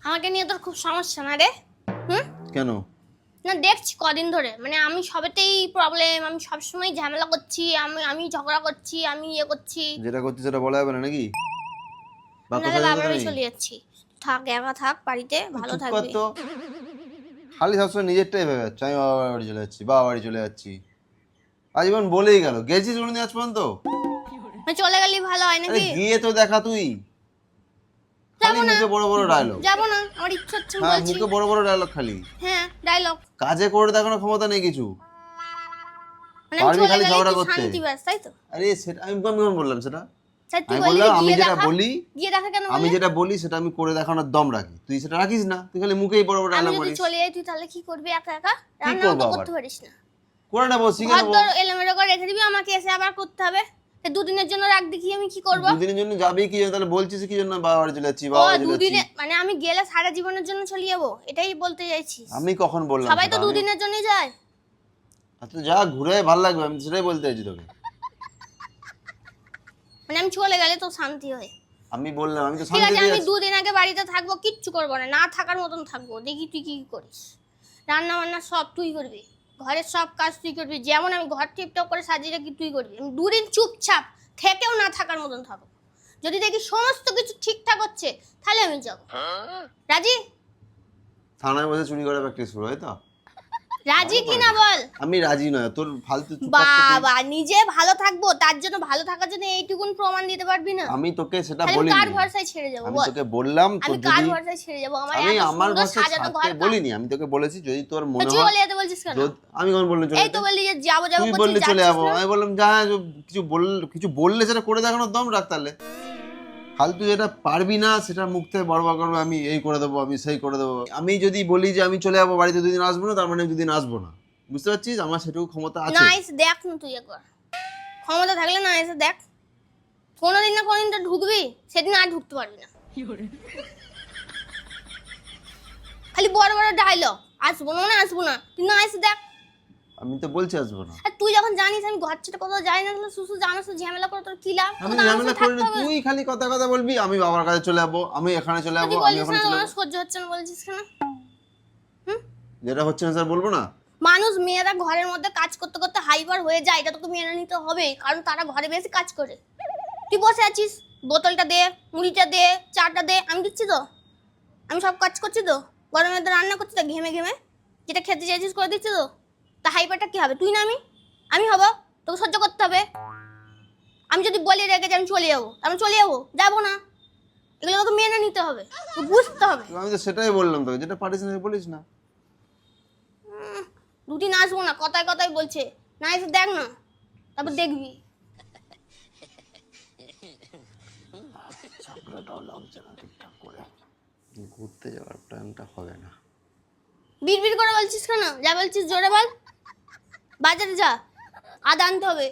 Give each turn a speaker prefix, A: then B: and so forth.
A: আমাকে নিয়ে তোর খুব সমস্যা না রে?
B: কেন?
A: না দেখছি কদিন ধরে, মানে আমি সবেতেই প্রবলেম, আমি সবসময় ঝামেলা করছি, আমি ঝগড়া করছি, আমি ইয়ে করছি।
B: যেটা করছিস সেটা বলা যাবে না নাকি?
A: নাহলে বাবার বাড়ি চলে যাচ্ছি। থাক, একা থাক বাড়িতে, ভালো
B: চুপ কর
A: থাকবি।
B: তো। খালি সবসময় নিজেরটাই ভেবে যাচ্ছে, আমি বাবা বাড়ি চলে যাচ্ছি, বাবা বাড়ি চলে যাচ্ছি। আজীবন বলেই গেল, গেছিস কোনোদিন আজ পর্যন্ত?
A: চলে গেলি ভালো হয়
B: আরে
A: নাকি?
B: গিয়ে তো দেখা তুই। খালি মুখে বড় বড় ডায়লগ।
A: যাবো না, আমার ইচ্ছা হচ্ছে
B: হ্যাঁ,
A: বলছি।
B: মুখে বড় বড় ডায়লগ খালি।
A: হ্যাঁ, ডায়লগ।
B: কাজে করে দেখানোর ক্ষমতা নেই কিছু।
A: মানে আমি
B: পারবি
A: চলে
B: খালি
A: গেলেই
B: ঝগড়া
A: তুই
B: করতে।
A: শান্তি পাস, তাই তো?
B: আরে সেটা আমি কখন বললাম সেটা?
A: স্যার তুই
B: আমি
A: বললি
B: বললাম আমি
A: গিয়ে
B: যেটা
A: দেখা,
B: বলি,
A: গিয়ে দেখা কেন
B: আমি
A: বললি?
B: যেটা বলি সেটা আমি করে দেখানোর দম রাখি, তুই সেটা রাখিস না, তুই খালি মুখেই বড় বড়
A: আমি
B: ডায়লগ
A: যদি
B: মারিস।
A: চলে যাই তুই তাহলে কি করবি একা একা?
B: কি
A: রান্নাও
B: করবো
A: তো
B: আবার?
A: করতে পারিস না।
B: করে নেবো, শিখে
A: ঘর
B: নেবো।
A: তোর এলোমেলো করে রেখে দিবি, আমাকে এসে আবার করতে হবে। দুদিনের জন্য রাখ, দেখি আমি কি করবো।
B: দুদিনের জন্য যাবি কি জন্য? তাহলে বলছিস কি জন্য বাবা বাড়ি চলে যাচ্ছি,
A: ও
B: বাবা বাড়ি চলে যাচ্ছি?
A: দুদিনে মানে আমি গেলে সারা জীবনের জন্য চলে যাবো, এটাই বলতে চাইছিস?
B: আমি কখন বললাম
A: সবাই তো
B: সেটা?
A: দুদিনের জন্যই যায়।
B: আচ্ছা যা, ঘুরে ভালো লাগবে, আমি সেটাই বলতে চাইছি তোকে।
A: মানে আমি চলে গেলে তো শান্তি হয়।
B: আমি বললাম আমি তো
A: ঠিক আছে,
B: শান্তিতে
A: আমি
B: আছি।
A: দুদিন আগে বাড়িতে থাকবো, কিচ্ছু করবো না, না থাকার মতন থাকবো, দেখি তুই কি করিস। রান্না বান্না সব তুই করবি, ঘরের সব কাজ তুই করবি, যেমন আমি ঘর টিপটপ করে সাজিয়ে রাখি তুই করবি। আমি দুদিন চুপচাপ থেকেও না থাকার মতন থাকবো। যদি দেখি সমস্ত কিছু ঠিকঠাক হচ্ছে তাহলে আমি যাবো। রাজি?
B: থানায় বসে চুরি করা প্র্যাকটিস শুরু হয় তো?
A: রাজি কি না বল?
B: আমি রাজি নয়, তোর ফালতু চুপাত্তে
A: বাবা, নিজে ভালো থাকবো, তার জন্য ভালো থাকার জন্য এইটুকুন প্রমাণ দিতে পারবি না?
B: আমি তোকে সেটা
A: তাহলে আমি
B: বলিনি।
A: কার ভরসায় ছেড়ে যাবো
B: আমি
A: বল?
B: তোকে বললাম তোর
A: আমি কার
B: যদি,
A: ভরসায় ছেড়ে যাবো? আমার
B: আমি
A: এত
B: আমার
A: সুন্দর
B: ভাষায়
A: সাজানো ঘর
B: ছাড়তে বলিনি, আমি তোকে বলেছি যদি তোর মনে
A: তুই
B: হয়।
A: চলে যেতে বলছিস কেন?
B: আমি কখন বললাম চলে
A: এই তো
B: যেতে?
A: বললি যে যাবো যাবো
B: তুই
A: করছিস,
B: বললি চলে
A: যাচ্ছিস
B: যাবো,
A: না।
B: আমি বললাম যা হ্যাঁ, কিছু বললে সেটা করে দেখানোর দম রাখ তাহলে। ফালতু যেটা পারবি না সেটা মুখ থেকে বড় করবে, আমি এই করে দেবো, আমি সেই করে দেবো। আমি যদি বলি যে আমি চলে যাবো বাড়িতে দুদিন আসবো না, তার মানে আমি দুদিন আসবো না। বুঝতে পারছিস? আমার সেটুকু ক্ষমতা আছে।
A: না এসে দেখ না তুই একবার, ক্ষমতা থাকলে না এসে দেখ। কোনোদিন না কোনোদিন তো ঢুকবি, সেদিন আর ঢুকতে পারবি না। খালি বড় বড় ডায়লগ, আসবো না মানে আসবো না, তুই না এসে দেখ।
B: আমি তো বলছি আসবো না।
A: আর তুই যখন জানিস আমি ঘর ছেড়ে কোথাও যাই না, তাহলে শুধু জানাস তো ঝামেলা করে তোর কি লাভ?
B: আমি
A: তোকে আমার
B: ঝামেলা
A: সাথে
B: করি
A: থাকতে
B: না,
A: হবে।
B: তুই খালি কথা কথা বলবি আমি বাবার কাছে চলে যাবো, আমি এখানে চলে যাবো,
A: তুই
B: আমি
A: বলছিস
B: ওখানে
A: না
B: চলে
A: তোমার
B: যাবো।
A: সহ্য হচ্ছে না, বলছিস কেন?
B: যেটা হচ্ছে না স্যার বলবো না?
A: মানুষ, মেয়েরা ঘরের মধ্যে কাজ করতে করতে হাইপার হয়ে যায়, এটা তোকে মেনে নিতে হবে, কারণ তারা ঘরে বেশি কাজ করে। তুই বসে আছিস, বোতলটা দে, মুড়িটা দে, চাটা দে, আমি দিচ্ছি তো, আমি সব কাজ করছি তো, গরমের মধ্যে রান্না করছি তো ঘেমে ঘেমে, যেটা খেতে চাইছিস করে দিচ্ছি তো। তা হাইপারটা কি হবে? তুই না আমি হব? তোকে সহ্য করতে হবে। আমি যদি বলি রেখে যে আমি চলে যাবো, আমি চলে যাবো? যাবো না। এগুলো তোকে মেনে নিতে হবে, তোকে বুঝতে হবে।
B: আমি তো সেটাই বললাম তোকে, যেটা পারিস না বলিস না।
A: দুদিন আসবো না, কথায় কথায় বলছে, না এসে দেখ না, তারপর দেখবি।
B: চাকরাটাও লাগছে না ঠিকঠাক করে, ঘুরতে যাওয়ার প্ল্যানটা হবে না।
A: বিড়বিড় করে বলছিস কেন? যা বলছিস জোরে বল। বাজারে যা, আদা আনতে হবে।